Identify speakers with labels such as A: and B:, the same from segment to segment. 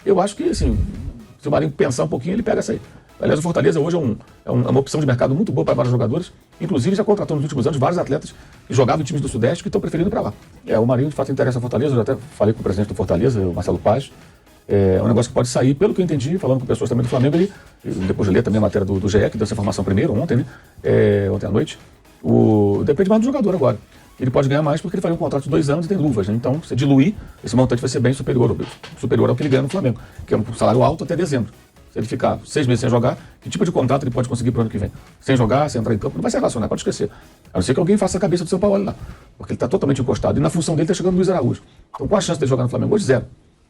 A: Eu acho que, assim, se o Marinho pensar um pouquinho, ele pega essa aí. Aliás, o Fortaleza hoje é uma opção de mercado muito boa para vários jogadores. Inclusive, já contratou nos últimos anos vários atletas que jogavam em times do Sudeste que estão preferindo ir para lá. O Marinho, de fato, interessa ao Fortaleza. Eu até falei com o presidente do Fortaleza, o Marcelo Paz. É um negócio que pode sair, pelo que eu entendi, falando com pessoas também do Flamengo, depois de ler também a matéria do GE, que deu essa informação primeiro, ontem, né? Ontem à noite. Depende mais do jogador agora. Ele pode ganhar mais porque ele faria um contrato de 2 anos e tem luvas, né? Então, se diluir, esse montante vai ser bem superior ao que ele ganha no Flamengo, que é um salário alto até dezembro. Se ele ficar 6 meses sem jogar, que tipo de contrato ele pode conseguir para o ano que vem? Sem jogar, sem entrar em campo, não vai se relacionar, pode esquecer. A não ser que alguém faça a cabeça do São Paulo lá, porque ele está totalmente encostado. E na função dele está chegando o Luiz Araújo. Então, qual a chance dele jogar no Flamengo? Hoje, zero.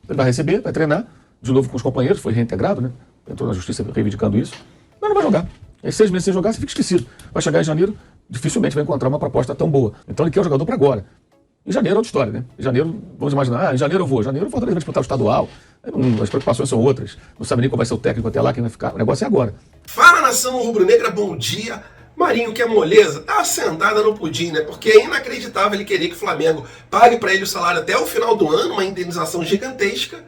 A: Ele vai receber, vai treinar, de novo com os companheiros, foi reintegrado, né? Entrou na justiça reivindicando isso, mas não vai jogar. Aí 6 meses sem jogar, você fica esquecido. Vai chegar em janeiro, dificilmente vai encontrar uma proposta tão boa. Então ele quer o jogador para agora. Em janeiro é outra história, né? Em janeiro, vamos imaginar, em janeiro eu vou. Em janeiro o Fortaleza vai disputar o estadual. As preocupações são outras. Não sabe nem qual vai ser o técnico até lá, quem vai ficar. O negócio é agora.
B: Fala, nação rubro-negra, bom dia. Marinho, que é moleza, tá sentada no pudim, né? Porque é inacreditável ele querer que o Flamengo pague para ele o salário até o final do ano, uma indenização gigantesca,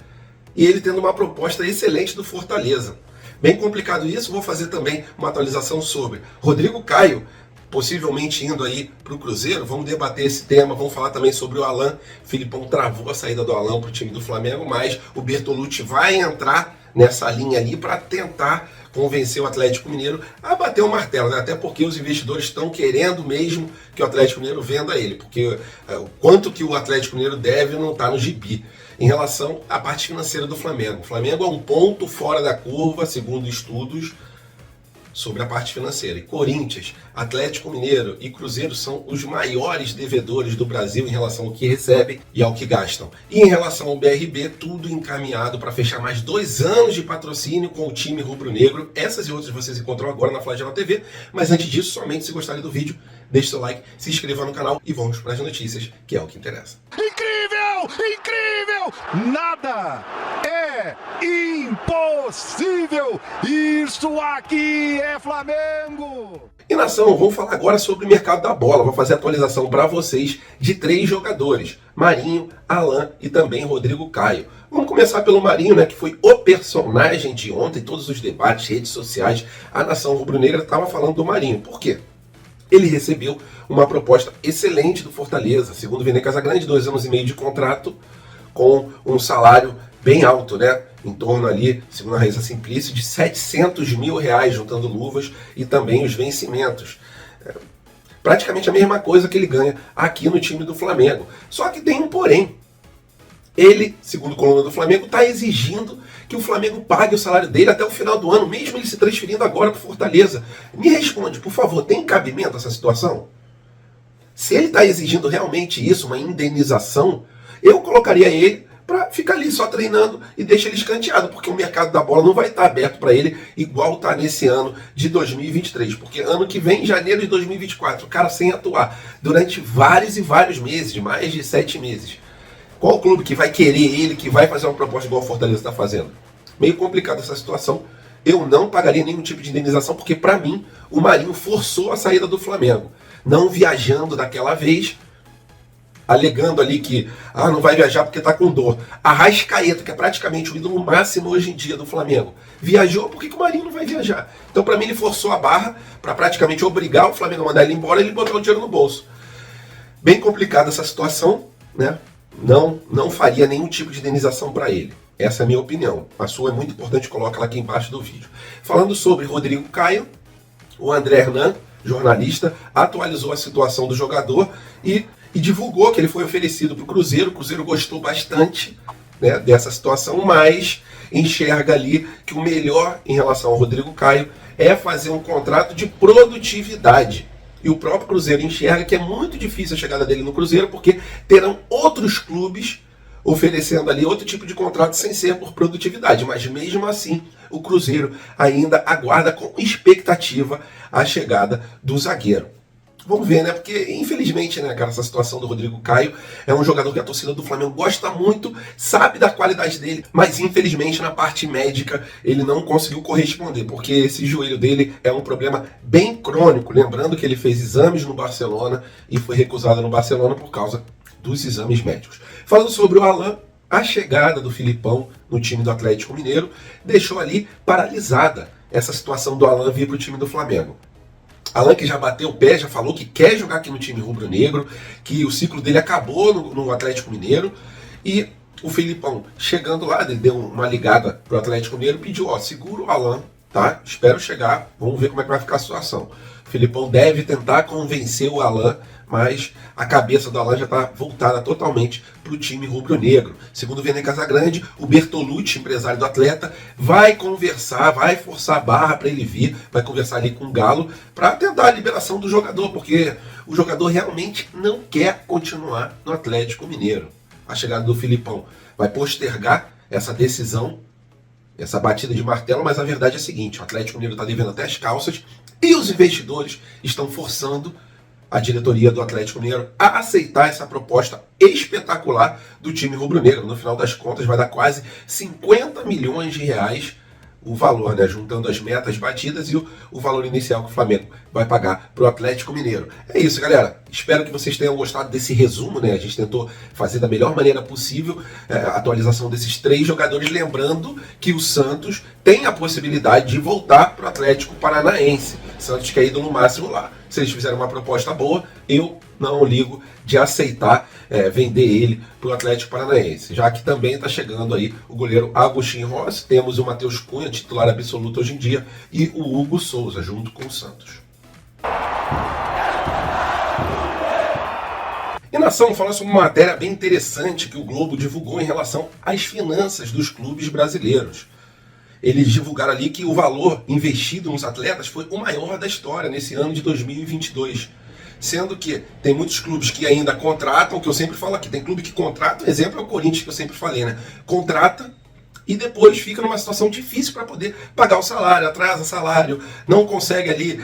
B: e ele tendo uma proposta excelente do Fortaleza. Bem complicado isso, vou fazer também uma atualização sobre Rodrigo Caio, possivelmente indo aí para o Cruzeiro. Vamos debater esse tema, vamos falar também sobre o Alan. Filipão travou a saída do Alan para o time do Flamengo, mas o Bertolucci vai entrar nessa linha ali para tentar convencer o Atlético Mineiro a bater o martelo, né? Até porque os investidores estão querendo mesmo que o Atlético Mineiro venda ele, porque o quanto que o Atlético Mineiro deve não está no gibi. Em relação à parte financeira do Flamengo, o Flamengo é um ponto fora da curva, segundo estudos, sobre a parte financeira. E Corinthians, Atlético Mineiro e Cruzeiro são os maiores devedores do Brasil em relação ao que recebem e ao que gastam. E em relação ao BRB, tudo encaminhado para fechar mais 2 anos de patrocínio com o time rubro-negro. Essas e outras vocês encontram agora na Flagela TV. Mas antes disso, somente se gostarem do vídeo, deixe seu like, se inscreva no canal e vamos para as notícias, que é o que interessa.
C: Incrível! Incrível! Nada é impossível! Isso aqui é Flamengo!
B: E nação, vamos falar agora sobre o mercado da bola. Vou fazer atualização para vocês de 3 jogadores: Marinho, Alan e também Rodrigo Caio. Vamos começar pelo Marinho, né, que foi o personagem de ontem, todos os debates, redes sociais. A nação rubro-negra estava falando do Marinho. Por quê? Ele recebeu uma proposta excelente do Fortaleza, segundo o Vene Casagrande, 2 anos e meio de contrato, com um salário bem alto, né? Em torno ali, segundo a Raíssa Simplício, de R$700 mil, juntando luvas e também os vencimentos. Praticamente a mesma coisa que ele ganha aqui no time do Flamengo. Só que tem um porém. Ele, segundo a coluna do Flamengo, está exigindo que o Flamengo pague o salário dele até o final do ano, mesmo ele se transferindo agora para o Fortaleza. Me responde, por favor, tem cabimento essa situação? Se ele está exigindo realmente isso, uma indenização, eu colocaria ele para ficar ali só treinando e deixa ele escanteado, porque o mercado da bola não vai estar aberto para ele igual está nesse ano de 2023, porque ano que vem, janeiro de 2024, o cara sem atuar durante vários e vários meses, mais de 7 meses. Qual clube que vai querer ele, que vai fazer uma proposta igual o Fortaleza está fazendo? Meio complicada essa situação. Eu não pagaria nenhum tipo de indenização, porque para mim o Marinho forçou a saída do Flamengo, não viajando daquela vez, alegando ali que não vai viajar porque está com dor. Arrascaeta, que é praticamente o ídolo máximo hoje em dia do Flamengo, viajou, por que o Marinho não vai viajar? Então, para mim, ele forçou a barra para praticamente obrigar o Flamengo a mandar ele embora e ele botar o dinheiro no bolso. Bem complicada essa situação, né? Não faria nenhum tipo de indenização para ele. Essa é a minha opinião. A sua é muito importante, coloca ela aqui embaixo do vídeo. Falando sobre Rodrigo Caio, o André Hernan, jornalista, atualizou a situação do jogador e divulgou que ele foi oferecido para o Cruzeiro. O Cruzeiro gostou bastante, né, dessa situação, mas enxerga ali que o melhor em relação ao Rodrigo Caio é fazer um contrato de produtividade. E o próprio Cruzeiro enxerga que é muito difícil a chegada dele no Cruzeiro, porque terão outros clubes oferecendo ali outro tipo de contrato sem ser por produtividade. Mas mesmo assim, o Cruzeiro ainda aguarda com expectativa a chegada do zagueiro. Vamos ver, né? Porque, infelizmente, né, cara, essa situação do Rodrigo Caio é um jogador que a torcida do Flamengo gosta muito, sabe da qualidade dele, mas, infelizmente, na parte médica, ele não conseguiu corresponder, porque esse joelho dele é um problema bem crônico. Lembrando que ele fez exames no Barcelona e foi recusado no Barcelona por causa dos exames médicos. Falando sobre o Alan, a chegada do Filipão no time do Atlético Mineiro deixou ali paralisada essa situação do Alan vir para o time do Flamengo. Alan, que já bateu o pé, já falou que quer jogar aqui no time rubro-negro, que o ciclo dele acabou no Atlético Mineiro, e o Filipão chegando lá, ele deu uma ligada pro Atlético Mineiro, pediu, ó, segura o Alan, tá? Espero chegar, vamos ver como é que vai ficar a situação. O Filipão deve tentar convencer o Alan, mas a cabeça do Alan já está voltada totalmente para o time rubro-negro. Segundo o Vene Casagrande, o Bertolucci, empresário do atleta, vai conversar, vai forçar a barra para ele vir, vai conversar ali com o Galo para tentar a liberação do jogador, porque o jogador realmente não quer continuar no Atlético Mineiro. A chegada do Filipão vai postergar essa decisão, essa batida de martelo, mas a verdade é a seguinte, o Atlético Mineiro está devendo até as calças e os investidores estão forçando a diretoria do Atlético Mineiro a aceitar essa proposta espetacular do time rubro-negro. No final das contas vai dar quase 50 milhões de reais o valor, né? Juntando as metas batidas e o valor inicial que o Flamengo vai pagar para o Atlético Mineiro. É isso, galera. Espero que vocês tenham gostado desse resumo, né? A gente tentou fazer da melhor maneira possível a atualização desses 3 jogadores, lembrando que o Santos tem a possibilidade de voltar para o Atlético Paranaense. Santos que é ídolo máximo lá. Se eles fizerem uma proposta boa, eu não ligo de aceitar vender ele para o Atlético Paranaense. Já que também está chegando aí o goleiro Agostinho Rossi, temos o Matheus Cunha, titular absoluto hoje em dia, e o Hugo Souza, junto com o Santos. E Nação, fala sobre uma matéria bem interessante que o Globo divulgou em relação às finanças dos clubes brasileiros. Eles divulgaram ali que o valor investido nos atletas foi o maior da história nesse ano de 2022. Sendo que tem muitos clubes que ainda contratam, que eu sempre falo aqui, tem clube que contrata, o exemplo é o Corinthians, que eu sempre falei, né? Contrata e depois fica numa situação difícil para poder pagar o salário, atrasa salário, não consegue ali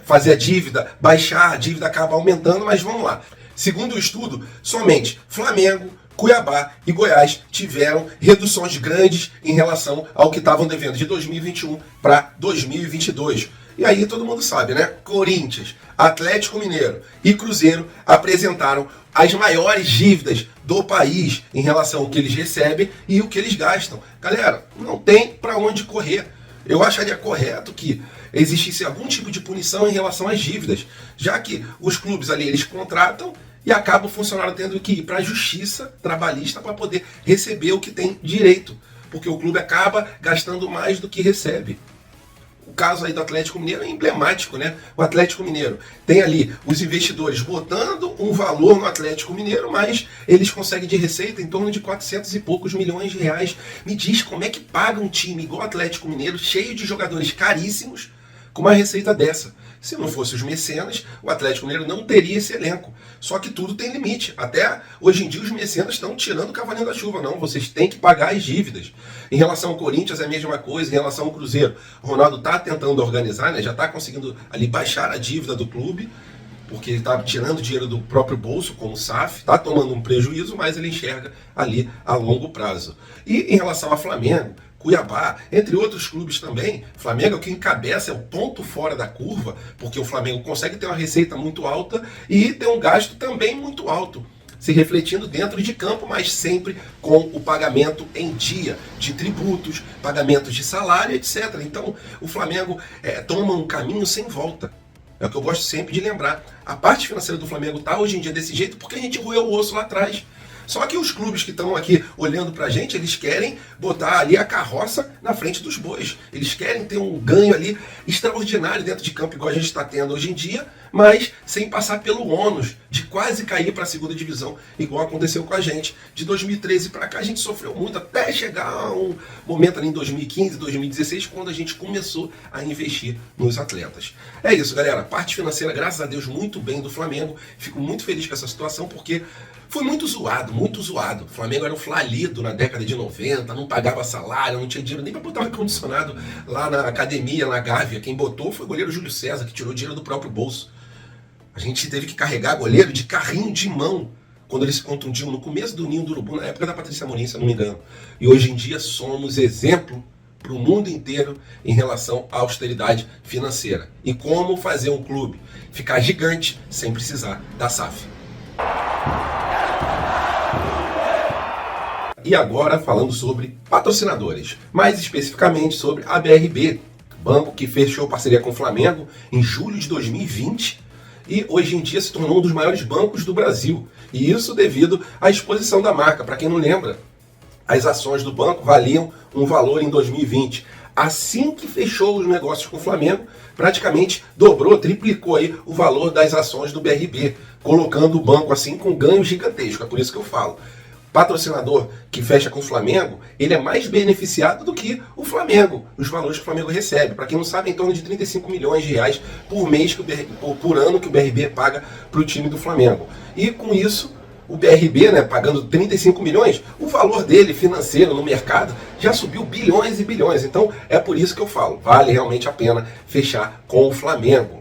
B: fazer a dívida, baixar, a dívida acaba aumentando, mas vamos lá. Segundo o estudo, somente Flamengo, Cuiabá e Goiás tiveram reduções grandes em relação ao que estavam devendo de 2021 para 2022. E aí todo mundo sabe, né? Corinthians, Atlético Mineiro e Cruzeiro apresentaram as maiores dívidas do país em relação ao que eles recebem e o que eles gastam. Galera, não tem para onde correr. Eu acharia correto que existisse algum tipo de punição em relação às dívidas, já que os clubes ali eles contratam e acaba o funcionário tendo que ir para a justiça trabalhista para poder receber o que tem direito, porque o clube acaba gastando mais do que recebe. O caso aí do Atlético Mineiro é emblemático, né? O Atlético Mineiro tem ali os investidores botando um valor no Atlético Mineiro, mas eles conseguem de receita em torno de 400 e poucos milhões de reais. Me diz como é que paga um time igual o Atlético Mineiro, cheio de jogadores caríssimos, com uma receita dessa? Se não fosse os mecenas, o Atlético Mineiro não teria esse elenco. Só que tudo tem limite. Até hoje em dia os mecenas estão tirando o cavalinho da chuva. Não, vocês têm que pagar as dívidas. Em relação ao Corinthians é a mesma coisa. Em relação ao Cruzeiro, o Ronaldo está tentando organizar, né? Já está conseguindo ali baixar a dívida do clube, porque ele está tirando dinheiro do próprio bolso, como o SAF, está tomando um prejuízo, mas ele enxerga ali a longo prazo. E em relação ao Flamengo, Cuiabá, entre outros clubes também, Flamengo é o que encabeça, é o ponto fora da curva, porque o Flamengo consegue ter uma receita muito alta e ter um gasto também muito alto, se refletindo dentro de campo, mas sempre com o pagamento em dia de tributos, pagamentos de salário, etc. Então, o Flamengo toma um caminho sem volta. É o que eu gosto sempre de lembrar. A parte financeira do Flamengo está hoje em dia desse jeito porque a gente roeu o osso lá atrás. Só que os clubes que estão aqui olhando pra gente, eles querem botar ali a carroça na frente dos bois. Eles querem ter um ganho ali extraordinário dentro de campo, igual a gente está tendo hoje em dia, mas sem passar pelo ônus de quase cair para a segunda divisão, igual aconteceu com a gente. De 2013 para cá a gente sofreu muito, até chegar a um momento ali em 2015, 2016, quando a gente começou a investir nos atletas. É isso, galera. Parte financeira, graças a Deus, muito bem do Flamengo. Fico muito feliz com essa situação, porque foi muito zoado, muito zoado. O Flamengo era um flalido na década de 90, não pagava salário, não tinha dinheiro nem para botar um ar-condicionado lá na academia, na Gávea. Quem botou foi o goleiro Júlio César, que tirou dinheiro do próprio bolso. A gente teve que carregar goleiro de carrinho de mão quando eles se contundiam no começo do Ninho do Urubu, na época da Patrícia Amorim, se eu não me engano. E hoje em dia somos exemplo para o mundo inteiro em relação à austeridade financeira. E como fazer um clube ficar gigante sem precisar da SAF. E agora falando sobre patrocinadores, mais especificamente sobre a BRB, banco que fechou parceria com o Flamengo em julho de 2020 e hoje em dia se tornou um dos maiores bancos do Brasil. E isso devido à exposição da marca. Para quem não lembra, as ações do banco valiam um valor em 2020. Assim que fechou os negócios com o Flamengo, praticamente dobrou, triplicou aí o valor das ações do BRB, colocando o banco assim com ganho gigantesco. É por isso que eu falo. Patrocinador que fecha com o Flamengo, ele é mais beneficiado do que o Flamengo, os valores que o Flamengo recebe. Para quem não sabe, é em torno de 35 milhões de reais por mês, por ano que o BRB paga para o time do Flamengo. E com isso, o BRB, né, pagando 35 milhões, o valor dele financeiro no mercado já subiu bilhões e bilhões. Então é por isso que eu falo, vale realmente a pena fechar com o Flamengo.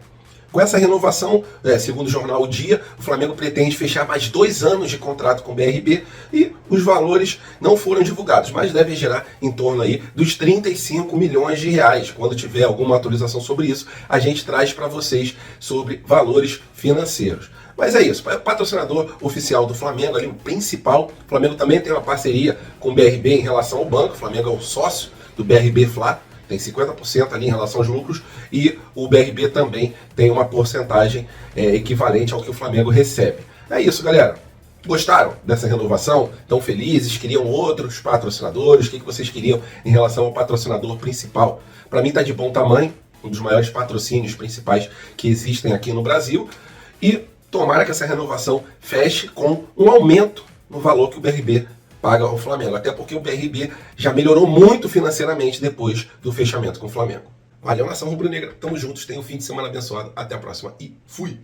B: Com essa renovação, segundo o jornal O Dia, o Flamengo pretende fechar mais 2 anos de contrato com o BRB e os valores não foram divulgados, mas devem gerar em torno aí dos 35 milhões de reais. Quando tiver alguma atualização sobre isso, a gente traz para vocês sobre valores financeiros. Mas é isso, o patrocinador oficial do Flamengo, ali o principal. O Flamengo também tem uma parceria com o BRB em relação ao banco. O Flamengo é o sócio do BRB Fla, tem 50% ali em relação aos lucros, e o BRB também tem uma porcentagem equivalente ao que o Flamengo recebe. É isso, galera. Gostaram dessa renovação? Estão felizes? Queriam outros patrocinadores? O que vocês queriam em relação ao patrocinador principal? Para mim está de bom tamanho, um dos maiores patrocínios principais que existem aqui no Brasil, e tomara que essa renovação feche com um aumento no valor que o BRB paga ao Flamengo. Até porque o BRB já melhorou muito financeiramente depois do fechamento com o Flamengo. Valeu, nação rubro-negra. Tamo juntos. Tenha um fim de semana abençoado. Até a próxima e fui!